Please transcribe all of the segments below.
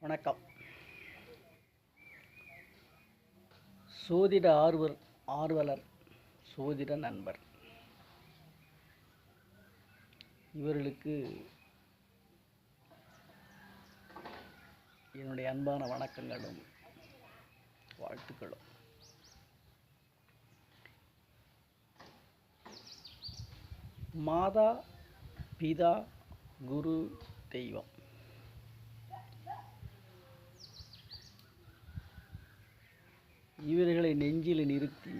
வணக்கம். சோதிட ஆர்வலர், சோதிட நண்பர் இவர்களுக்கு என்னுடைய அன்பான வணக்கங்களும் வாழ்த்துக்களும். மாதா, பிதா, குரு, தெய்வம் இவர்களை நெஞ்சில் நிறுத்தி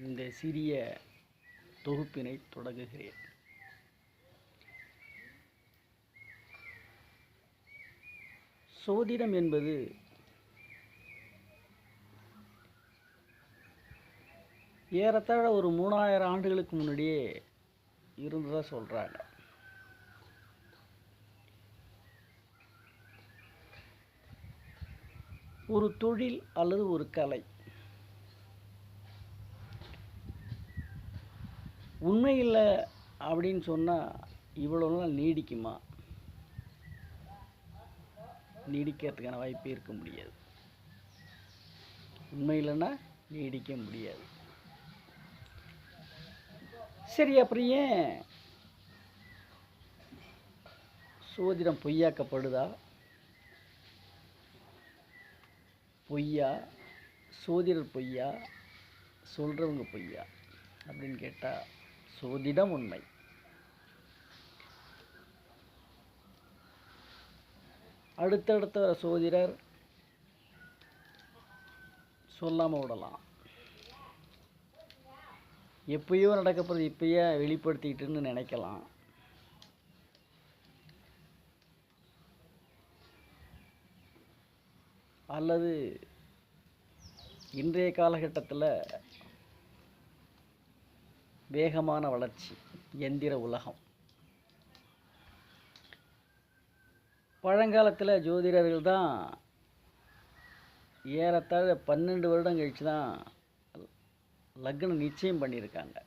இந்த சிறிய தொகுப்பினை தொடங்குகிறேன். சோதிடம் என்பது ஏறத்தாழ ஒரு 3000 ஆண்டுகளுக்கு முன்னாடியே இருந்ததா சொல்கிறாங்க. ஒரு தொழில் அல்லது ஒரு கலை. உண்மை இல்லை அப்படின்னு சொன்னால் இவ்வளோ நாள் நீடிக்குமா? நீடிக்கிறதுக்கான வாய்ப்பே இருக்க முடியாது. உண்மை இல்லைன்னா நீடிக்க முடியாது. சரி, அப்புறம் ஏன் சோதிடம் பொய்யாக்கப்படுதா? பொய்யா? சோதிடர் பொய்யா? சொல்கிறவங்க பொய்யா அப்படின்னு கேட்டால் சோதிடம் உண்மை. அடுத்தடுத்த சோதிடர் சொல்லாமல் விடலாம். எப்பயோ நடக்கப்படுறது இப்பயே வெளிப்படுத்திக்கிட்டுன்னு நினைக்கலாம். அல்லது இன்றைய காலகட்டத்தில் வேகமான வளர்ச்சி, எந்திர உலகம். பழங்காலத்தில் ஜோதிடர்கள் தான் ஏறத்தாழ 12 வருடம் கழித்து தான் லக்னம் நிச்சயம் பண்ணியிருக்காங்க.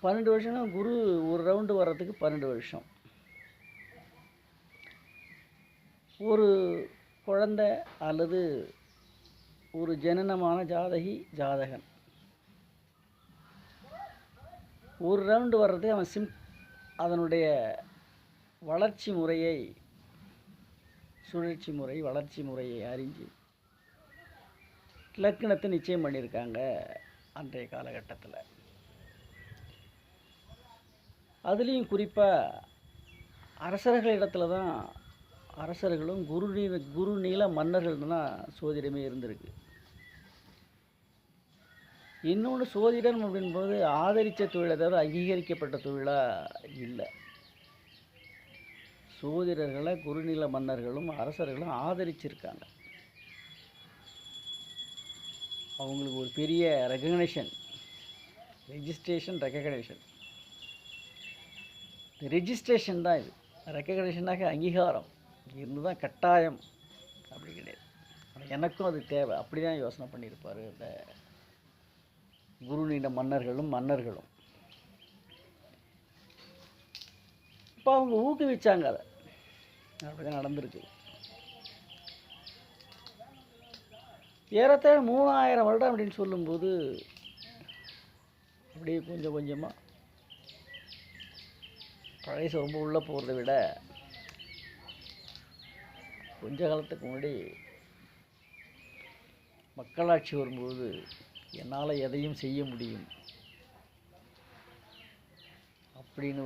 12 வருஷம்னா குரு ஒரு ரவுண்டு வர்றதுக்கு 12 வருஷம். ஒரு குழந்தை அல்லது ஒரு ஜனனமான ஜாதகன் ஒரு ரவுண்டு வர்றது அவன் அதனுடைய வளர்ச்சி முறையை, சுழற்சி முறை, வளர்ச்சி முறையை அறிஞ்சு லக்னத்தை நிச்சயம் பண்ணியிருக்காங்க அன்றைய காலகட்டத்தில். அதுலேயும் குறிப்பாக அரசர்களிடத்துல தான், அரசர்களும் குரு நீல மன்னர்கள் தான் சோதிடமே இருந்திருக்கு. இன்னொன்று, சோதிடம் அப்படின்போது ஆதரித்த தொழிலை தவிர அங்கீகரிக்கப்பட்ட தொழிலாக இல்லை. சோதிடர்களை குறுநில மன்னர்களும் அரசர்களும் ஆதரிச்சிருக்காங்க. அவங்களுக்கு ஒரு பெரிய ரெஜிஸ்ட்ரேஷன் தான் இது. ரெக்கக்னேஷனாக அங்கீகாரம் இருந்து தான் கட்டாயம் அப்படி கிடையாது. எனக்கும் அது தேவை, அப்படி தான் யோசனை பண்ணியிருப்பார் இந்த குருநில மன்னர்களும். இப்போ அவங்க ஊக்குவிச்சாங்க, அதை அப்படிதான் நடந்திருக்கு. ஏறத்தாழ 3000 வருடம் அப்படின்னு சொல்லும்போது அப்படியே கொஞ்சம் கொஞ்சமாக பழைய ரொம்ப உள்ளே போகிறத விட கொஞ்ச காலத்துக்கு முன்னாடி மக்களாட்சி வரும்போது என்னால் எதையும் செய்ய முடியும் அப்படின்னு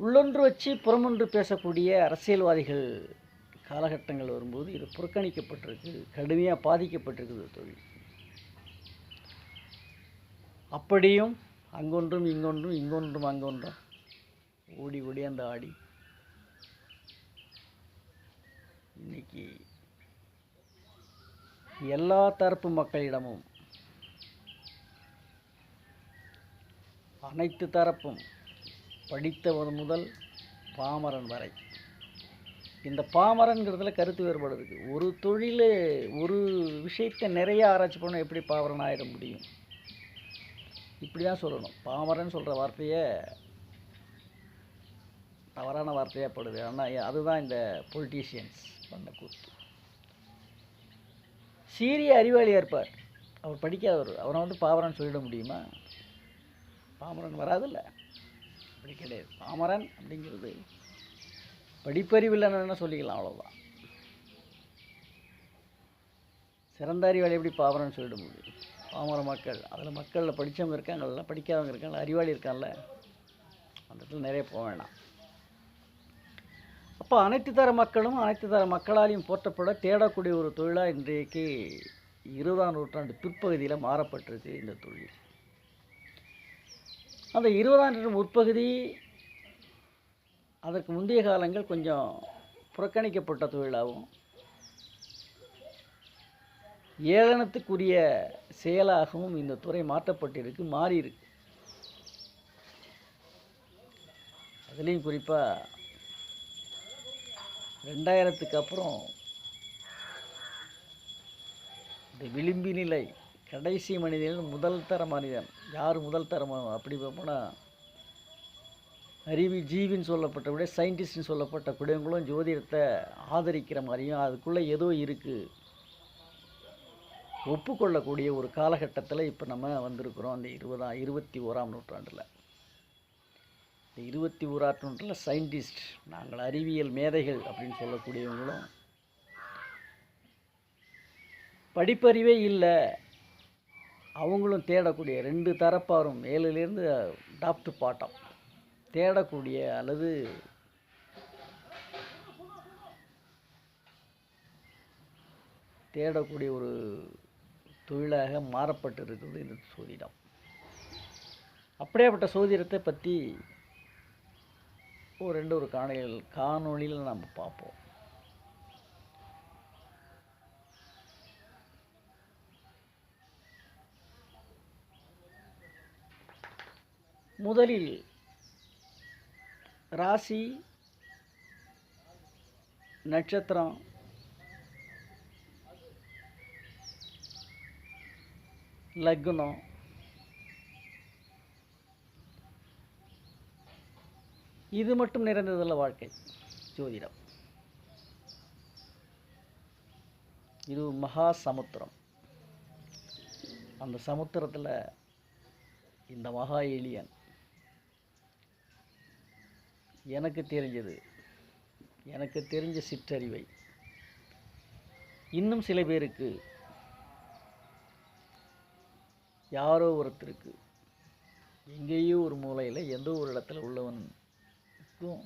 உள்ளொன்று வச்சு புறமொன்று பேசக்கூடிய அரசியல்வாதிகள் காலகட்டங்கள் வரும்போது இது புறக்கணிக்கப்பட்டிருக்கு, கடுமையாக பாதிக்கப்பட்டிருக்குது தொழில். அப்படியும் அங்கொன்றும் இங்கொன்றும் அங்கொன்றும் ஓடி அந்த ஆடி இன்னைக்கு எல்லா தரப்பு மக்களிடமும், அனைத்து தரப்பும், படித்தவர் முதல் பாமரன் வரை, இந்த பாமரன்கிறதுல கருத்து வேறுபாடு இருக்குது. ஒரு ஒரு விஷயத்தை நிறைய ஆராய்ச்சி பண்ண எப்படி பாமரன் ஆயிட முடியும்? இப்படி தான் சொல்லணும். பாமரன் சொல்கிற வார்த்தையே தவறான வார்த்தையாக படுது. ஆனால் அதுதான் இந்த பொலிட்டீஷியன்ஸ் பண்ண கூத்து. சீரிய அறிவாளியாக இருப்பார், அவர் படிக்காதவர், அவரை வந்து பாமரன் சொல்லிட முடியுமா? பாமரன் வராதில்ல, அப்படி கிடையாது. பாமரன் அப்படிங்கிறது படிப்பறிவில்லைன்னு சொல்லிக்கலாம், அவ்வளோதான். சிறந்த அறிவாளி எப்படி பாமரன் சொல்லிட முடியும்? பாமர மக்கள், அதில் மக்களில் படித்தவங்க இருக்காங்கல்ல, படிக்காதவங்க இருக்காங்கல்ல, அறிவாளி இருக்காங்கல்ல, அந்த இடத்துல நிறைய போக வேண்டாம். அப்போ அனைத்து தர மக்களும் அனைத்து தர மக்களாலையும் போற்றப்பட தேடக்கூடிய ஒரு தொழிலாக இன்றைக்கு 20ஆம் நூற்றாண்டு பிற்பகுதியில் மாறப்பட்டிருக்கு இந்த தொழில். அந்த 20ஆம் நூற்றாண்டு முற்பகுதி, அதற்கு முந்தைய காலங்கள் கொஞ்சம் புறக்கணிக்கப்பட்ட தொழிலாகவும் ஏளனத்துக்குரிய செயலாகவும் இந்த துறை மாற்றப்பட்டிருக்கு, மாறியிருக்கு. அதுலேயும் குறிப்பாக 2000க்கு அப்புறம் இந்த விளிம்பி நிலை, கடைசி மனிதன், முதல் தர மனிதன். யார் முதல் தர அப்படி போனால் அறிவி ஜீவின்னு சொல்லப்பட்ட விட சயின்டிஸ்ட்னு சொல்லப்பட்ட கூடியவங்களும் ஜோதிடத்தை ஆதரிக்கிற மாதிரியும் அதுக்குள்ளே ஏதோ இருக்குது ஒப்புக்கொள்ளக்கூடிய ஒரு காலகட்டத்தில் இப்போ நம்ம வந்திருக்கிறோம். அந்த 21ஆம் நூற்றாண்டில், இந்த 21ஆம் நூற்றாண்டில் சயின்டிஸ்ட், நாங்கள் அறிவியல் மேதைகள் அப்படின்னு சொல்லக்கூடியவங்களும் படிப்பறிவே இல்லை, அவங்களும் தேடக்கூடிய, ரெண்டு தரப்பாரும் மேலிலிருந்து டாப்டு பாட்டம் தேடக்கூடிய அல்லது தேடக்கூடிய ஒரு தொழிலாக மாறப்பட்டு இருக்கிறது இந்த சோதிடம். அப்படியேப்பட்ட சோதிடத்தை பற்றி ஒரு காணொளியில் நம்ம பார்ப்போம். முதலில் ராசி, நட்சத்திரம், லக்னம், இது மட்டும் நிறைந்ததில்லை வாழ்க்கை. ஜோதிடம் இது மகா சமுத்திரம். அந்த சமுத்திரத்தில் இந்த மகா எலியன் எனக்கு தெரிஞ்ச சிற்றறிவை இன்னும் சில பேருக்கு, யாரோ ஒருத்தருக்கு, எங்கேயோ ஒரு மூலையில் எந்த ஒரு இடத்துல உள்ளவனுக்கும்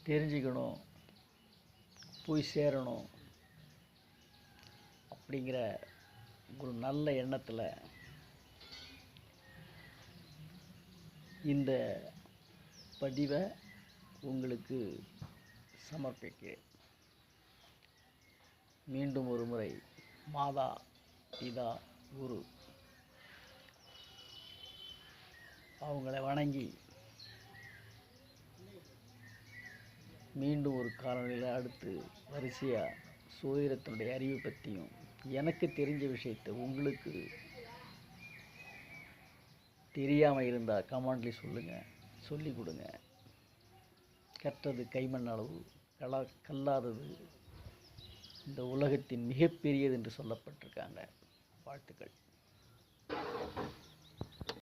தெரிஞ்சுக்கணும், போய் சேரணும் அப்படிங்கிற ஒரு நல்ல எண்ணத்தில் இந்த பதிவை உங்களுக்கு சமர்ப்பிக்கிறேன். மீண்டும் ஒரு முறை மாதா, பிதா, குரு அவங்கள வணங்கி மீண்டும் ஒரு காலநிலையில் அடுத்து வரிசையாக சோதிடத்தினுடைய அறிவு பற்றியும் எனக்கு தெரிஞ்ச விஷயத்தை உங்களுக்கு தெரியாமல் இருந்தால் கமெண்ட்லேயே சொல்லுங்கள், சொல்லி கொடுங்க. கற்றது கைமண் அளவு, கல்லாதது இந்த உலகத்தின் மிகப்பெரியது என்று சொல்லப்பட்டிருக்காங்க. வாழ்த்துக்கள்.